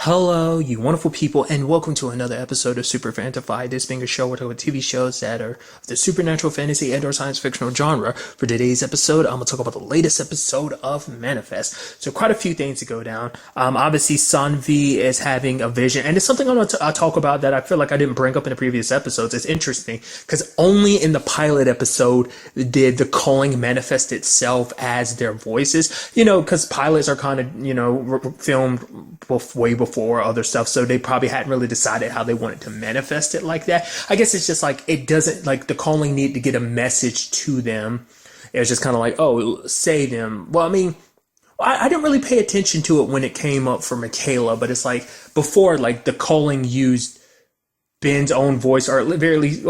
Hello, you wonderful people, and welcome to another episode of Super-Fanta-Fi. This being a show where we talk about TV shows that are of the supernatural, fantasy, and/or science fictional genre. For today's episode, I'm gonna talk about the latest episode of Manifest. So, quite a few things to go down. Obviously, Sanvi is having a vision, and it's something I'll talk about that I feel like I didn't bring up in the previous episodes. It's interesting because only in the pilot episode did the calling manifest itself as their voices. Because pilots are kind of filmed way before other stuff, so they probably hadn't really decided how they wanted to manifest it like that. I guess it's just like it doesn't like the calling need to get a message to them. It's just kind of like, oh, say them. Well, I mean, I didn't really pay attention to it when it came up for Michaela, but it's like before, like the calling used Ben's own voice, or at the very least,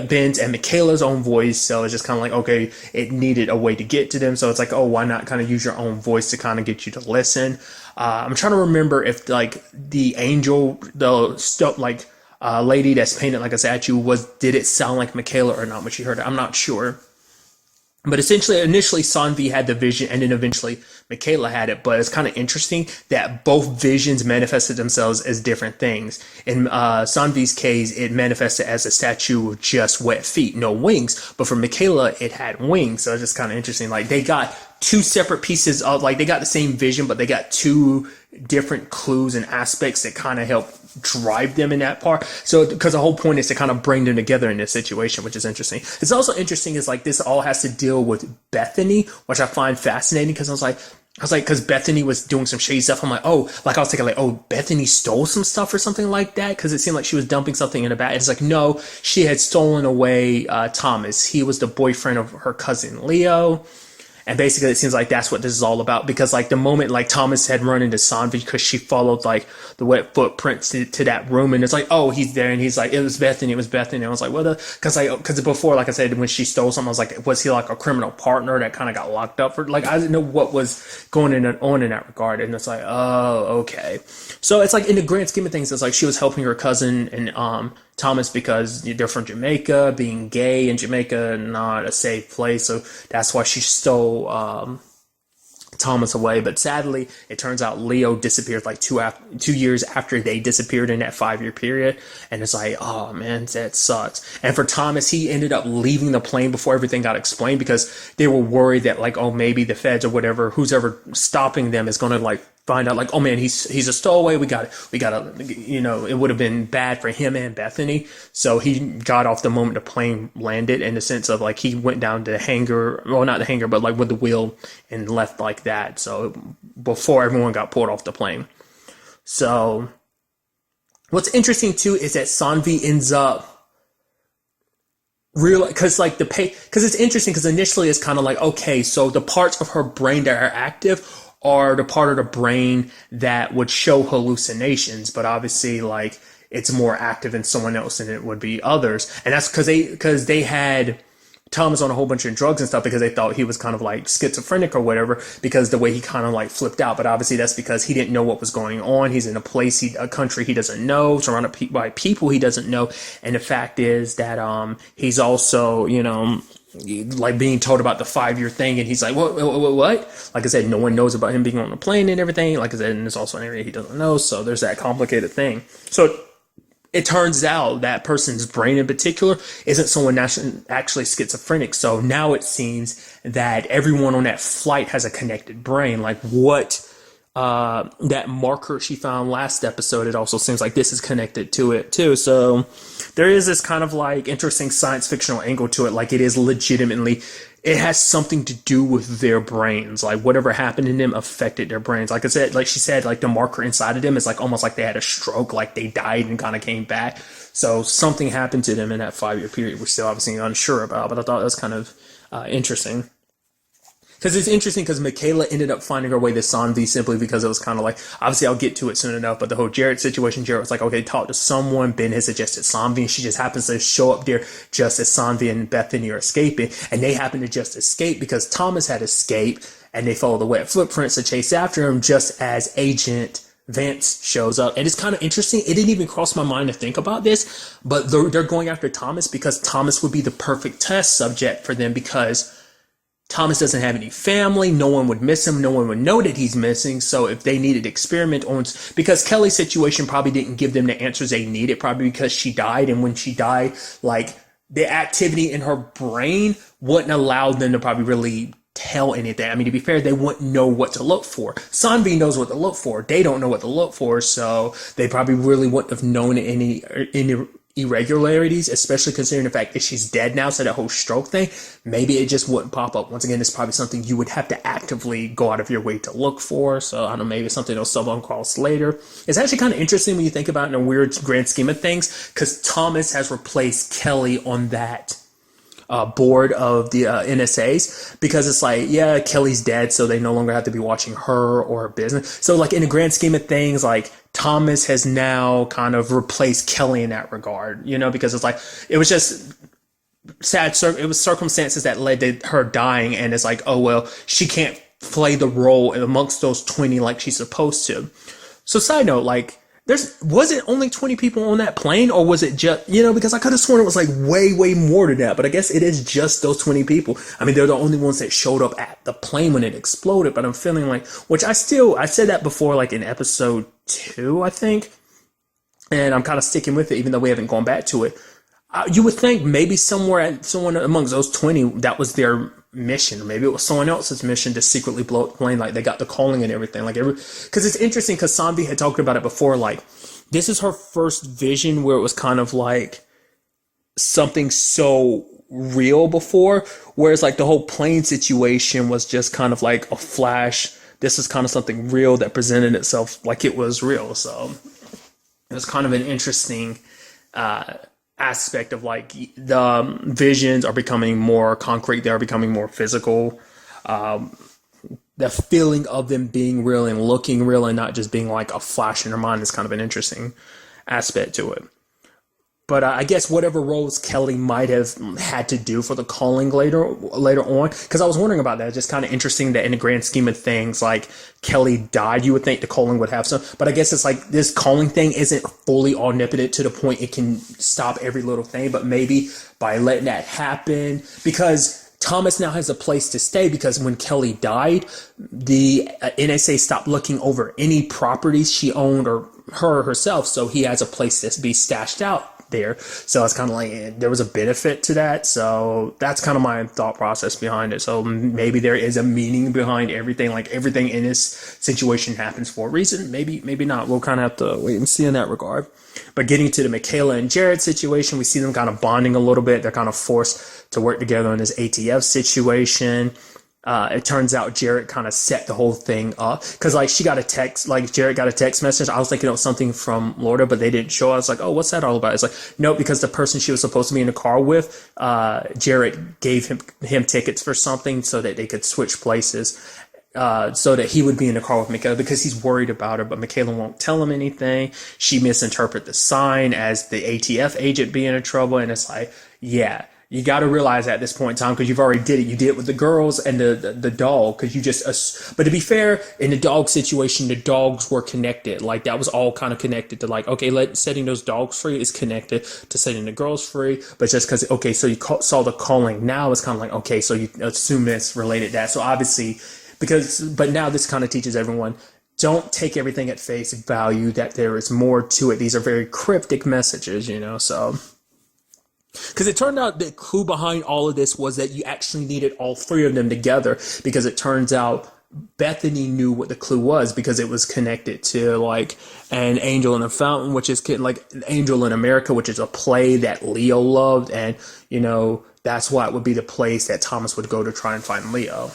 Ben's and Michaela's own voice. So it's just kind of like, okay, it needed a way to get to them. So it's like, oh, why not kind of use your own voice to kind of get you to listen? I'm trying to remember if like the angel, the stuff like lady that's painted like a statue did it sound like Michaela or not when she heard it? I'm not sure. But essentially, initially, Sanvi had the vision, and then eventually Michaela had it. But it's kind of interesting that both visions manifested themselves as different things. In Sanvi's case, it manifested as a statue with just wet feet, no wings. But for Michaela, it had wings. So it's just kind of interesting. Like, they got two separate pieces of, like, they got the same vision, but they got two different clues and aspects that kind of help drive them in that part. So, because the whole point is to kind of bring them together in this situation, which is interesting. It's also interesting is like this all has to deal with Bethany, which I find fascinating because I was like, because Bethany was doing some shady stuff. I'm like, oh, like I was thinking like, oh, Bethany stole some stuff or something like that. Because it seemed like she was dumping something in a bag. It's like, no, she had stolen away Thomas. He was the boyfriend of her cousin Leo. And basically, it seems like that's what this is all about. Because, like, the moment, like, Thomas had run into Sanvi because she followed, like, the wet footprints to that room. And it's like, oh, he's there. And he's like, it was Bethany. And I was like, what the? Because before, like I said, when she stole something, I was like, was he, like, a criminal partner that kind of got locked up for? Like, I didn't know what was going on in that regard. And it's like, oh, okay. So, it's like, in the grand scheme of things, it's like she was helping her cousin and, Thomas because they're from Jamaica, being gay in Jamaica, not a safe place. So that's why she stole Thomas away. But sadly, it turns out Leo disappeared like 2 years after they disappeared in that 5-year period. And it's like, oh man, that sucks. And for Thomas, he ended up leaving the plane before everything got explained because they were worried that like, oh, maybe the feds or whatever, who's ever stopping them is going to like find out like, oh man, he's a stowaway. We gotta, it would have been bad for him and Bethany. So he got off the moment the plane landed in the sense of like, he went down to the hangar, well, not the hangar, but like with the wheel and left like that. So before everyone got pulled off the plane. So what's interesting too is that Sanvi ends up because it's interesting because initially it's kind of like, okay, so the parts of her brain that are active are the part of the brain that would show hallucinations, but obviously like it's more active in someone else than it would be others. And that's because they had Thomas on a whole bunch of drugs and stuff because they thought he was kind of like schizophrenic or whatever because the way he kind of like flipped out. But obviously that's because he didn't know what was going on. He's in a country he doesn't know, surrounded by people he doesn't know. And the fact is that he's also, like being told about the 5-year thing, and he's like, what? Like I said, no one knows about him being on the plane and everything. Like I said, and there's also an area he doesn't know, so there's that complicated thing. So it turns out that person's brain in particular isn't someone actually schizophrenic. So now it seems that everyone on that flight has a connected brain. Like what that marker she found last episode, it also seems like this is connected to it too. So there is this kind of like interesting science fictional angle to it. Like it is legitimately, it has something to do with their brains. Like whatever happened in them affected their brains. Like I said, like she said, like the marker inside of them is like almost like they had a stroke, like they died and kind of came back. So something happened to them in that 5-year period. We're still obviously unsure about, but I thought that was kind of interesting. Because it's interesting because Michaela ended up finding her way to Sanvi simply because it was kind of like, obviously I'll get to it soon enough, but the whole Jared situation, Jared was like, okay, talk to someone. Ben has suggested Sanvi, and she just happens to show up there just as Sanvi and Bethany are escaping. And they happen to just escape because Thomas had escaped, and they follow the wet footprints to chase after him just as Agent Vance shows up. And it's kind of interesting. It didn't even cross my mind to think about this, but they're going after Thomas because Thomas would be the perfect test subject for them because Thomas doesn't have any family. No one would miss him. No one would know that he's missing. So if they needed to experiment on, because Kelly's situation probably didn't give them the answers they needed, probably because she died. And when she died, like the activity in her brain wouldn't allow them to probably really tell anything. I mean, to be fair, they wouldn't know what to look for. Sanvi knows what to look for. They don't know what to look for. So they probably really wouldn't have known any irregularities, especially considering the fact that she's dead now. So that whole stroke thing, maybe it just wouldn't pop up. Once again, it's probably something you would have to actively go out of your way to look for. So I don't know, maybe it's something they'll stumble across later. It's actually kind of interesting when you think about it in a weird grand scheme of things, because Thomas has replaced Kelly on that board of the NSAs, because it's like, yeah, Kelly's dead, so they no longer have to be watching her or her business. So like in the grand scheme of things, like Thomas has now kind of replaced Kelly in that regard, you know, because it's like, it was just sad. It was circumstances that led to her dying, and it's like, oh, well, she can't play the role amongst those 20 like she's supposed to. So side note, like, was it only 20 people on that plane, or was it just, you know, because I could have sworn it was like way more than that, but I guess it is just those 20 people. I mean, they're the only ones that showed up at the plane when it exploded, but I'm feeling like, which I said that before, like in episode 2, I think, and I'm kind of sticking with it, even though we haven't gone back to it. You would think maybe someone amongst those 20, that was their mission. Maybe it was someone else's mission to secretly blow up the plane. Like they got the calling and everything. Because it's interesting, because Sanvi had talked about it before. Like, this is her first vision where it was kind of like something so real before. Whereas like the whole plane situation was just kind of like a flash. This is kind of something real that presented itself like it was real. So it was kind of an interesting aspect of like the visions are becoming more concrete. They're becoming more physical. The feeling of them being real and looking real and not just being like a flash in her mind is kind of an interesting aspect to it. But I guess whatever roles Kelly might have had to do for the calling later on, because I was wondering about that. It's just kind of interesting that in the grand scheme of things, like Kelly died, you would think the calling would have some. But I guess it's like this calling thing isn't fully omnipotent to the point it can stop every little thing. But maybe by letting that happen, because Thomas now has a place to stay, because when Kelly died, the NSA stopped looking over any properties she owned or her herself. So he has a place to be stashed out there. So it's kind of like there was a benefit to that. So that's kind of my thought process behind it. So maybe there is a meaning behind everything. Like everything in this situation happens for a reason. Maybe not. We'll kind of have to wait and see in that regard. But getting to the Michaela and Jared situation, we see them kind of bonding a little bit. They're kind of forced to work together in this ATF situation. It turns out Jared kind of set the whole thing up, because like Jared got a text message. I was thinking it was something from Florida, but they didn't show. I was like, oh, what's that all about? It's like, no, because the person she was supposed to be in the car with, Jared gave him tickets for something so that they could switch places. So that he would be in the car with Michaela, because he's worried about her, but Michaela won't tell him anything. She misinterprets the sign as the ATF agent being in trouble. And it's like, yeah, you got to realize at this point in time, because you've already did it. You did it with the girls and the dog, because you just, but to be fair, in the dog situation, the dogs were connected. Like that was all kind of connected to like, okay, setting those dogs free is connected to setting the girls free. But just because, okay, so you saw the calling, now it's kind of like, okay, so you assume it's related to that. So obviously, but now this kind of teaches everyone, don't take everything at face value, that there is more to it. These are very cryptic messages, you know, so. Because it turned out the clue behind all of this was that you actually needed all three of them together, because it turns out Bethany knew what the clue was, because it was connected to like An Angel in a Fountain, which is like An Angel in America, which is a play that Leo loved. And, you know, that's why it would be the place that Thomas would go to try and find Leo.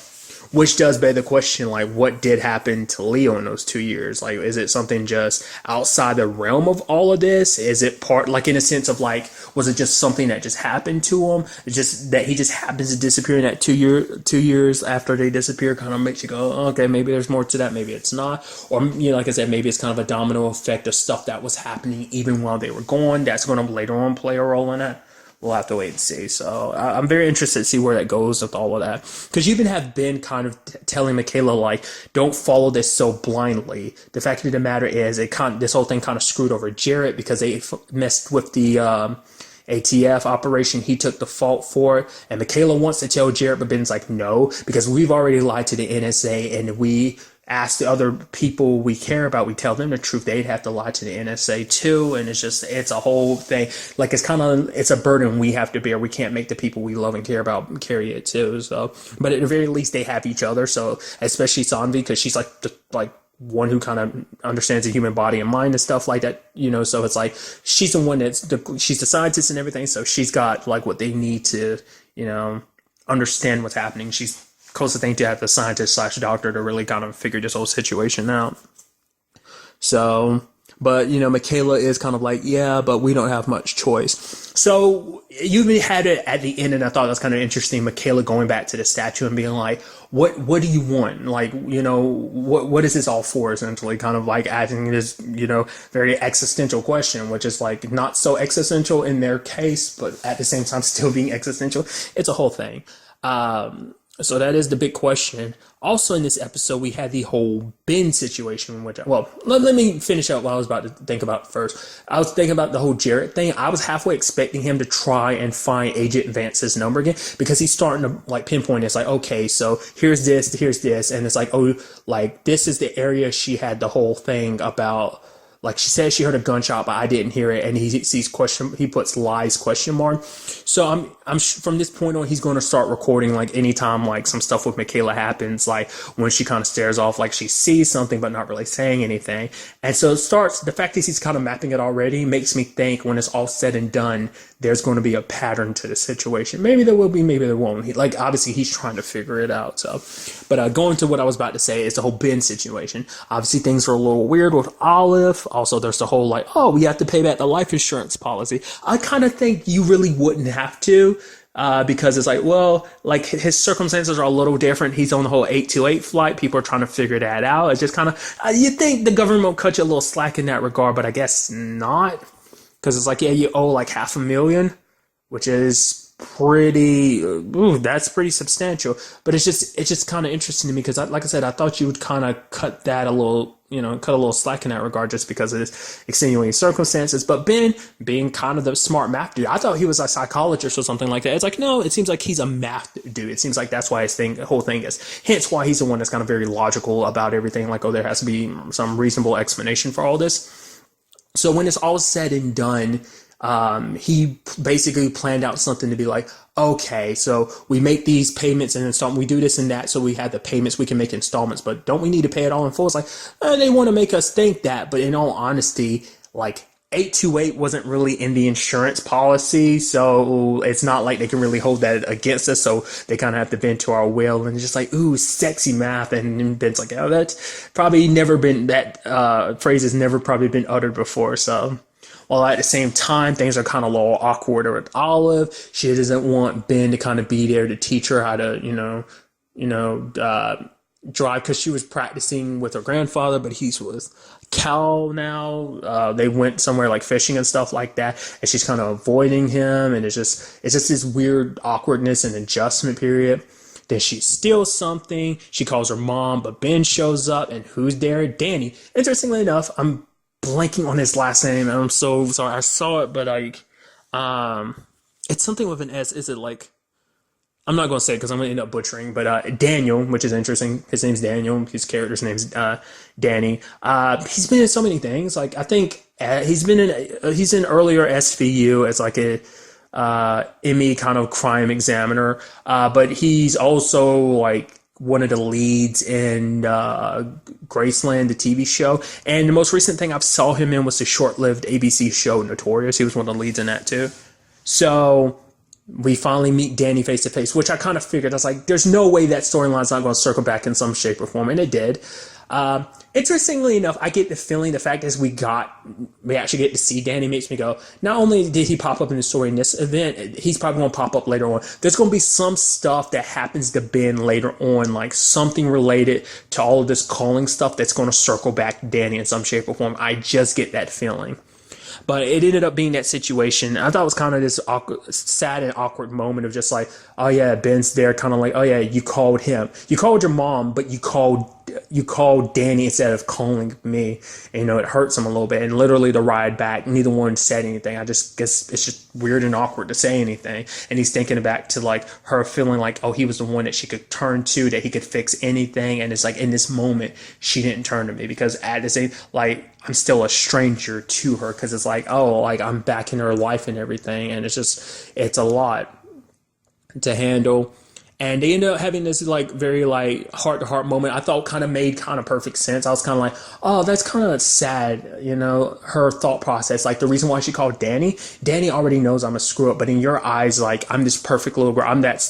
Which does beg the question, like, what did happen to Leo in those 2 years? Like, is it something just outside the realm of all of this? Is it part, like, in a sense of, like, was it just something that just happened to him? It's just that he just happens to disappear in that 2 years after they disappear, kind of makes you go, oh, okay, maybe there's more to that, maybe it's not. Or, you know, like I said, maybe it's kind of a domino effect of stuff that was happening even while they were gone. That's going to later on play a role in it. We'll have to wait and see. So I'm very interested to see where that goes with all of that. Because you even have been kind of telling Michaela, like, don't follow this so blindly. The fact of the matter is, this whole thing kind of screwed over Jared, because they messed with the ATF operation. He took the fault for it. And Michaela wants to tell Jared, but Ben's like, no, because we've already lied to the NSA and we ask the other people we care about, we tell them the truth, they'd have to lie to the NSA too. And it's a whole thing. Like, it's a burden we have to bear. We can't make the people we love and care about carry it too. So, but at the very least, they have each other. So, especially Sanvi, because she's like one who kind of understands the human body and mind and stuff like that, so it's like, she's the one she's the scientist and everything. So she's got like what they need to, understand what's happening. She's closest thing to have the scientist / doctor to really kind of figure this whole situation out. So, but, Michaela is kind of like, yeah, but we don't have much choice. So you had it at the end, and I thought that was kind of interesting. Michaela going back to the statue and being like, what do you want? Like, what is this all for? Essentially kind of like asking this, very existential question, which is like not so existential in their case, but at the same time still being existential. It's a whole thing. So that is the big question. Also in this episode, we had the whole Ben situation, which, let me finish up what I was about to think about first. I was thinking about the whole Jared thing. I was halfway expecting him to try and find Agent Vance's number again, because he's starting to like pinpoint. It's like, okay, so here's this. And it's like, oh, like this is the area she had the whole thing about. Like, she said she heard a gunshot, but I didn't hear it. And he puts lies question mark. So I'm from this point on, he's going to start recording, like, anytime, like, some stuff with Michaela happens, like, when she kind of stares off, like, she sees something, but not really saying anything. And so the fact that he's kind of mapping it already makes me think when it's all said and done, there's going to be a pattern to the situation. Maybe there will be, maybe there won't. Obviously, he's trying to figure it out. So, but going to what I was about to say is the whole Ben situation. Obviously, things are a little weird with Olive. Also, there's the whole like, oh, we have to pay back the life insurance policy. I kind of think you really wouldn't have to, because it's like, well, like his circumstances are a little different. He's on the whole 828 flight. People are trying to figure that out. It's just kind of, you think the government will cut you a little slack in that regard, but I guess not. Because it's like, yeah, you owe like $500,000, which is that's pretty substantial. But it's just kind of interesting to me because, like I said, I thought you would kind of cut that a little, cut a little slack in that regard just because of his extenuating circumstances. But Ben, being kind of the smart math dude, I thought he was a psychologist or something like that. It's like, no, it seems like he's a math dude. It seems like that's why the whole thing is. Hence why he's the one that's kind of very logical about everything. Like, oh, there has to be some reasonable explanation for all this. So when it's all said and done, he basically planned out something to be like, okay, so we make these payments and installments, we do this and that, so we have the payments, we can make installments, but don't we need to pay it all in full? It's like, they want to make us think that, but in all honesty, like, 828 wasn't really in the insurance policy, so it's not like they can really hold that against us, so they kind of have to bend to our will, and it's just like, ooh, sexy math, and Ben's like, oh, that's probably never been, that phrase has never probably been uttered before, so. While at the same time, things are kind of a little awkward with Olive. She doesn't want Ben to kind of be there to teach her how to, drive, because she was practicing with her grandfather, but he's with Cal now. They went somewhere like fishing and stuff like that, and she's kind of avoiding him, and it's just this weird awkwardness and adjustment period. Then she steals something. She calls her mom, but Ben shows up, and who's there? Danny. Interestingly enough, I'm blanking on his last name, and I'm so sorry. I saw it, but like, it's something with an S. Is it like? I'm not going to say it because I'm going to end up butchering, but Daniel, which is interesting. His name's Daniel. His character's name's Danny. He's been in so many things. Like, I think he's in earlier SVU as like a Emmy kind of crime examiner, but he's also like one of the leads in Graceland, the TV show. And the most recent thing I saw him in was the short-lived ABC show Notorious. He was one of the leads in that too. So we finally meet Danny face to face, which I kind of figured. I was like, there's no way that storyline's not going to circle back in some shape or form, and it did. Interestingly enough, I get the feeling the fact is we actually get to see Danny makes me go, not only did he pop up in the story in this event, he's probably going to pop up later on. There's going to be some stuff that happens to Ben later on, like something related to all of this calling stuff that's going to circle back to Danny in some shape or form. I just get that feeling. But it ended up being that situation. I thought it was kind of this sad and awkward moment of just like, oh yeah, Ben's there, kind of like, oh yeah, you called him. You called your mom, but you called Danny instead of calling me. And, it hurts him a little bit. And literally the ride back, neither one said anything. I just guess it's just weird and awkward to say anything. And he's thinking back to like her feeling like, oh, he was the one that she could turn to, that he could fix anything. And it's like in this moment, she didn't turn to me because at the same, like, I'm still a stranger to her, because it's like, oh, like I'm back in her life and everything. And it's a lot to handle. And they ended up having this like very like heart to heart moment. I thought kind of made kind of perfect sense. I was kind of like, oh, that's kind of sad, her thought process. Like the reason why she called Danny already knows I'm a screw up, but in your eyes, like I'm this perfect little girl. I'm that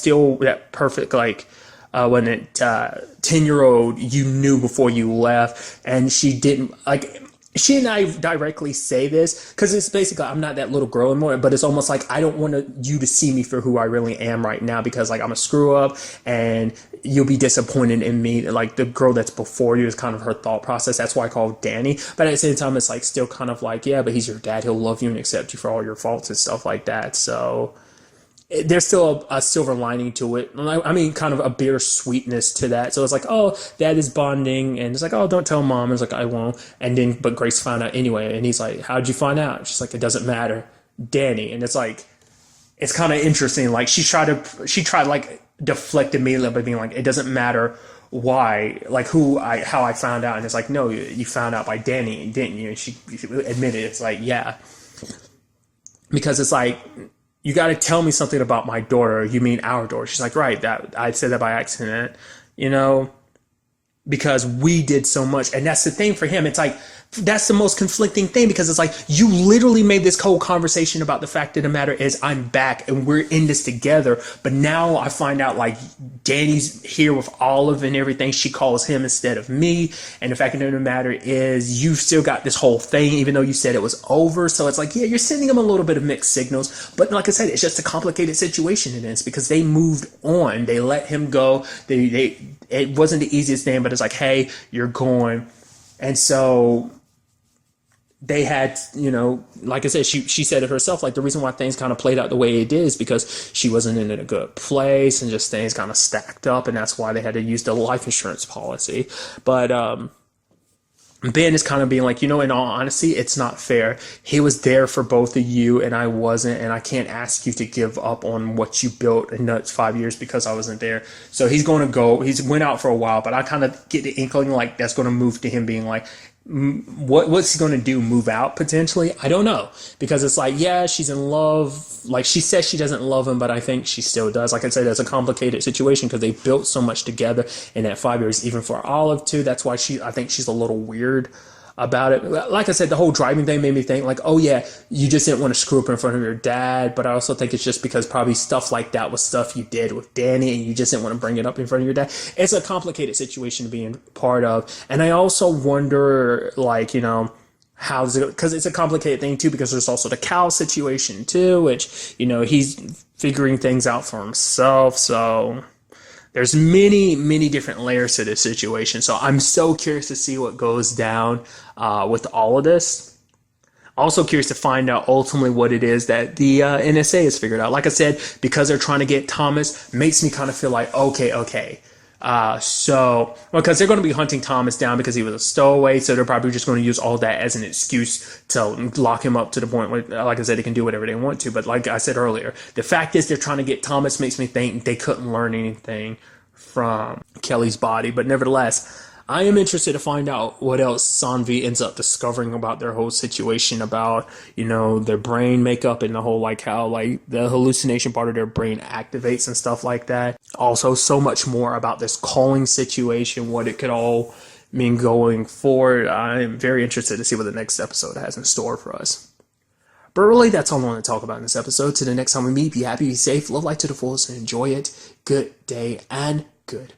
perfect, like, when 10-year-old you knew before you left. And she didn't, like, she and I directly say this because it's basically, I'm not that little girl anymore, but it's almost like I don't want you to see me for who I really am right now, because like I'm a screw up and you'll be disappointed in me. Like the girl that's before you is kind of her thought process. That's why I call Danny. But at the same time, it's like still kind of like, yeah, but he's your dad. He'll love you and accept you for all your faults and stuff like that. So there's still a silver lining to it. I mean, kind of a bittersweetness to that. So it's like, oh, dad is bonding, and it's like, oh, don't tell mom. It's like, I won't. And then, but Grace found out anyway, and he's like, how'd you find out? She's like, it doesn't matter, Danny. And it's like, it's kind of interesting. Like she tried like deflect immediately by being like, it doesn't matter why, like how I found out. And it's like, no, you found out by Danny, didn't you? And she admitted, it's like, yeah, because it's like, you got to tell me something about my daughter. You mean our daughter? She's like, right, that I said that by accident, because we did so much. And that's the thing for him. It's like, that's the most conflicting thing, because it's like, you literally made this whole conversation about the fact of the matter is I'm back and we're in this together. But now I find out like Danny's here with Olive and everything. She calls him instead of me. And the fact of the matter is you've still got this whole thing, even though you said it was over. So it's like, yeah, you're sending them a little bit of mixed signals. But like I said, it's just a complicated situation in this, because they moved on. They let him go. It wasn't the easiest thing, but it's like, hey, you're going. And so they had, like I said, she said it herself, like the reason why things kind of played out the way it is because she wasn't in a good place and just things kind of stacked up. And that's why they had to use the life insurance policy. But Ben is kind of being like, in all honesty, it's not fair. He was there for both of you and I wasn't. And I can't ask you to give up on what you built in those 5 years because I wasn't there. So he's going to go. He's went out for a while, but I kind of get the inkling like that's going to move to him being like, what's he going to do? Move out potentially? I don't know, because it's like, yeah, she's in love. Like she says she doesn't love him, but I think she still does. Like I said, that's a complicated situation because they built so much together in that 5 years, even for Olive too. That's why I think she's a little weird about it. Like I said, the whole driving thing made me think like, oh yeah, you just didn't want to screw up in front of your dad. But I also think it's just because probably stuff like that was stuff you did with Danny and you just didn't want to bring it up in front of your dad. It's a complicated situation to be in part of. And I also wonder like, how's it, because it's a complicated thing too, because there's also the Cal situation too, which, he's figuring things out for himself. So there's many, many different layers to this situation. So I'm so curious to see what goes down with all of this. Also curious to find out ultimately what it is that the NSA has figured out. Like I said, because they're trying to get Thomas, makes me kind of feel like, okay. Because they're going to be hunting Thomas down because he was a stowaway. So they're probably just going to use all that as an excuse to lock him up to the point where, like I said, they can do whatever they want to. But like I said earlier, the fact is they're trying to get Thomas makes me think they couldn't learn anything from Kelly's body. But nevertheless, I am interested to find out what else Sanvi ends up discovering about their whole situation, about, their brain makeup and the whole, like, how, like, the hallucination part of their brain activates and stuff like that. Also, so much more about this calling situation, what it could all mean going forward. I'm very interested to see what the next episode has in store for us. But really, that's all I want to talk about in this episode. Till the next time we meet, be happy, be safe, live life to the fullest, and enjoy it. Good day and goodbye.